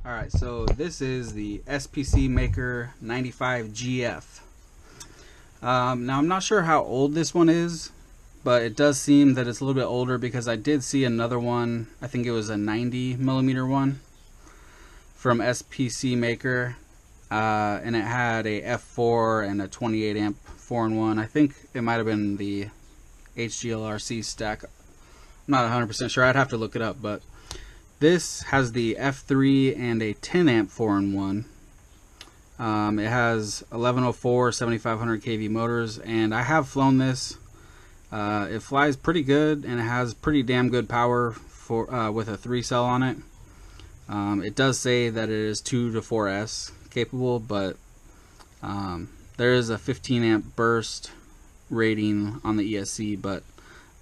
Alright, so this is the SPC Maker 95GF. Now I'm not sure how old this one is, but it does seem that it's a little bit older because I did see another one. I think it was a 90mm one from SPC Maker, and it had a F4 and a 28 amp 4-in-1. I think it might have been the HGLRC stack. I'm not 100% sure. I'd have to look it up, but this has the F3 and a 10 amp 4-in-1. It has 1104 7500 kV motors, and I have flown this. It flies pretty good, and it has pretty damn good power for with a 3-cell on it. It does say that it is 2 to 4S capable, but there is a 15 amp burst rating on the ESC, but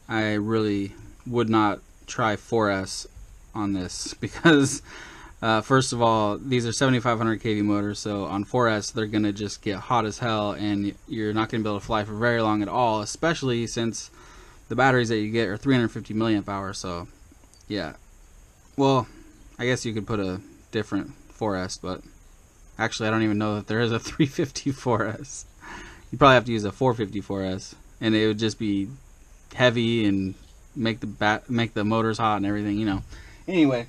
I really would not try 4S on this because first of all, these are 7500 kV motors, so on 4S they're gonna just get hot as hell, and you're not gonna be able to fly for very long at all, especially since the batteries that you get are 350 milliamp hours. So yeah, well, I guess you could put a different 4S, but actually I don't even know that there is a 350 4S. You probably have to use a 450 4S, and it would just be heavy and make the motors hot and everything, you know. Anyway,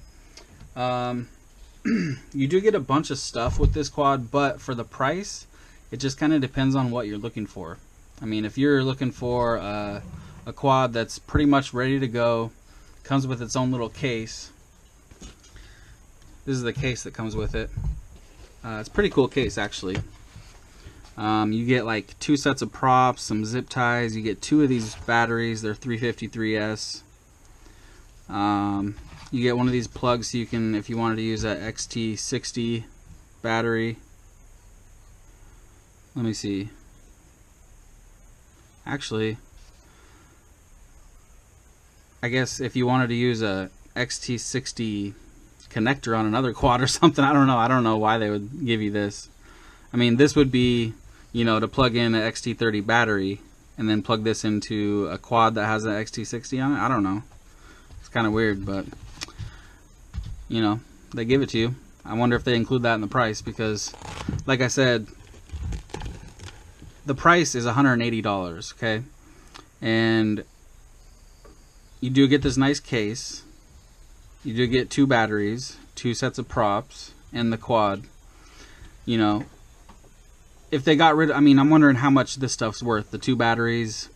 you do get a bunch of stuff with this quad, but for the price, it just kind of depends on what you're looking for. I mean, if you're looking for a quad that's pretty much ready to go, comes with its own little case. This is the case that comes with it. It's a pretty cool case, actually. You get like 2 sets of props, some zip ties. You get 2 of these batteries. They're 353S. You get one of these plugs so you can, if you wanted to use that XT60 battery. Let me see. Actually, I guess if you wanted to use a XT60 connector on another quad or something, I don't know why they would give you this. I mean, this would be, you know, to plug in an XT30 battery and then plug this into a quad that has an XT60 on it. I don't know. It's kind of weird, but you know, they give it to you. I wonder if they include that in the price, because like I said, the price is $180, okay? And you do get this nice case. You do get 2 batteries, 2 sets of props, and the quad. You know, if they got rid of, I mean, I'm wondering how much this stuff's worth. The 2 batteries,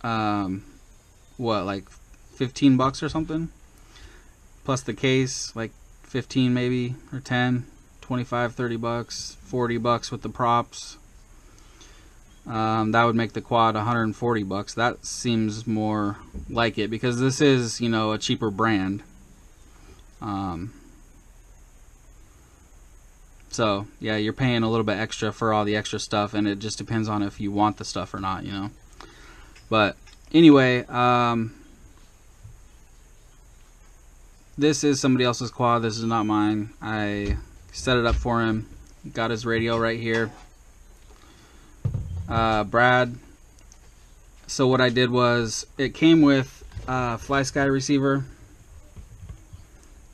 what, like $15 or something? Plus the case, like 15 maybe, or 10, 25, 30 bucks, 40 bucks with the props. That would make the quad 140 bucks. That seems more like it, because this is, you know, a cheaper brand. So yeah, you're paying a little bit extra for all the extra stuff, and it just depends on if you want the stuff or not, you know. But anyway, this is somebody else's quad. This is not mine. I set it up for him. Got his radio right here. Brad. So what I did was, it came with a FlySky receiver,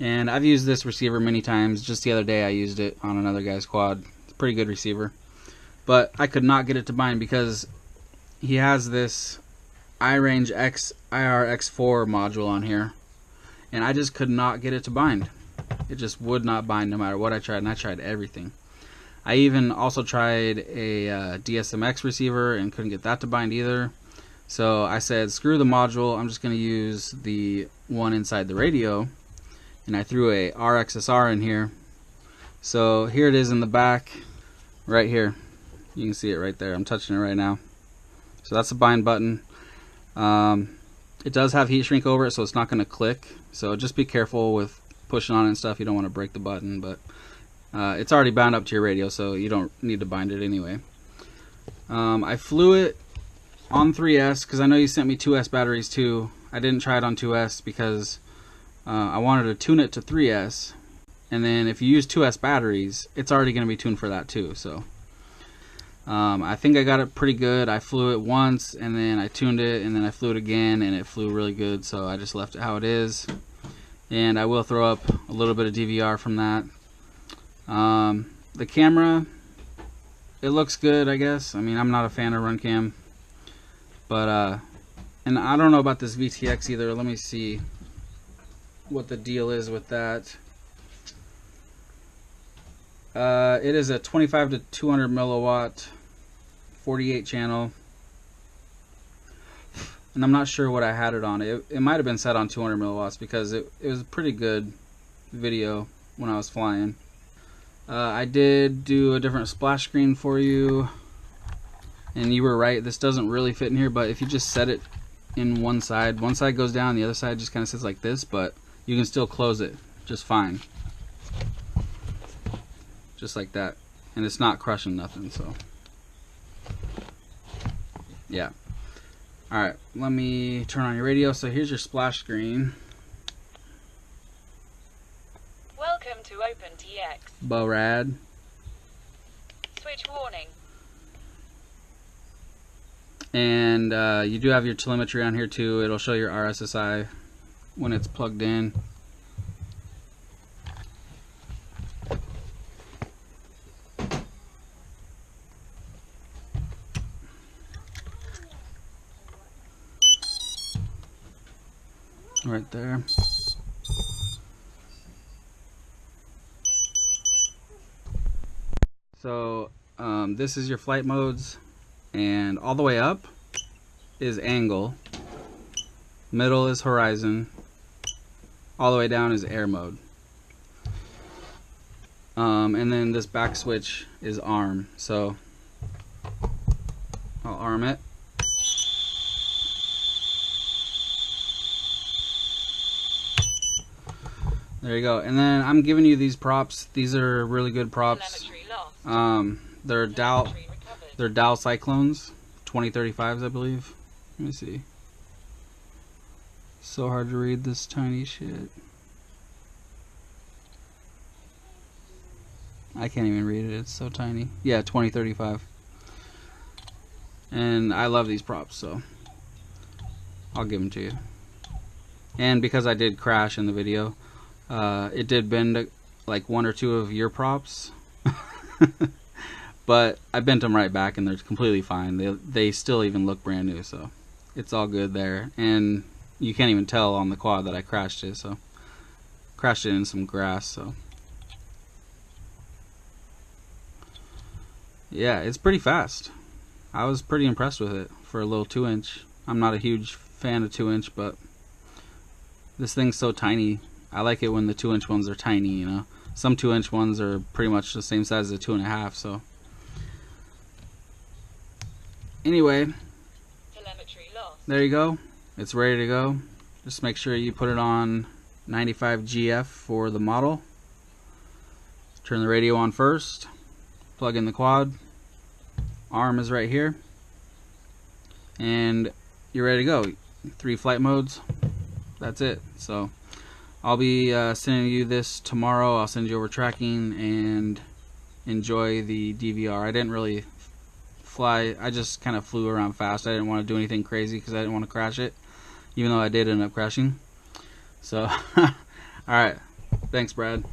and I've used this receiver many times. Just the other day I used it on another guy's quad. It's a pretty good receiver, but I could not get it to bind because he has this iRange X IRX4 module on here, and I just could not get it to bind. It just would not bind no matter what I tried, and I tried everything. I even also tried a DSMX receiver and couldn't get that to bind either. So I said, screw the module, I'm just going to use the one inside the radio. And I threw a RXSR in here. So here it is in the back, right here. You can see it right there. I'm touching it right now. So that's the bind button. It does have heat shrink over it, so it's not going to click. So just be careful with pushing on it and stuff. You don't want to break the button, but it's already bound up to your radio, so you don't need to bind it anyway. I flew it on 3S because I know you sent me 2S batteries too. I didn't try it on 2S because I wanted to tune it to 3S, and then if you use 2S batteries, it's already going to be tuned for that too. So I think I got it pretty good. I flew it once, and then I tuned it, and then I flew it again, and it flew really good, so I just left it how it is. and I will throw up a little bit of DVR from that. The camera, it looks good, I guess. I mean, I'm not a fan of Runcam, but and I don't know about this VTX either. Let me see what the deal is with that. It is a 25 to 200 milliwatt 48 channel, and I'm not sure what I had it on. It might have been set on 200 milliwatts because it was a pretty good video when I was flying. I did do a different splash screen for you, and you were right, this doesn't really fit in here, but if you just set it in one side goes down, the other side just kind of sits like this, but you can still close it just fine, just like that, and it's not crushing nothing. So yeah. Alright, let me turn on your radio. So here's your splash screen. Welcome to OpenTX. Bo-rad. Switch warning. And you do have your telemetry on here too. It'll show your RSSI when it's plugged in. Right there. So this is your flight modes, and all the way up is angle, middle is horizon, all the way down is air mode, and then this back switch is arm. So I'll arm it. There you go. And then I'm giving you these props. These are really good props. They're Dow Cyclones 2035s, I believe. Let me see. So hard to read this tiny shit. I can't even read it. It's so tiny. Yeah, 2035. And I love these props, so I'll give them to you. And because I did crash in the video, it did bend like one or two of your props, but I bent them right back and they're completely fine. They still even look brand new, so it's all good there. And you can't even tell on the quad that I crashed it, so crashed it in some grass. So yeah, it's pretty fast. I was pretty impressed with it for a little 2-inch. I'm not a huge fan of 2-inch, but this thing's so tiny. I like it when the 2-inch ones are tiny, you know. Some 2-inch ones are pretty much the same size as a 2.5, so. Anyway, there you go. It's ready to go. Just make sure you put it on 95 GF for the model. Turn the radio on first. Plug in the quad. Arm is right here. And you're ready to go. 3 flight modes. That's it. So I'll be sending you this tomorrow. I'll send you over tracking, and enjoy the DVR. I didn't really fly. I just kind of flew around fast. I didn't want to do anything crazy because I didn't want to crash it, even though I did end up crashing. So alright, thanks Brad.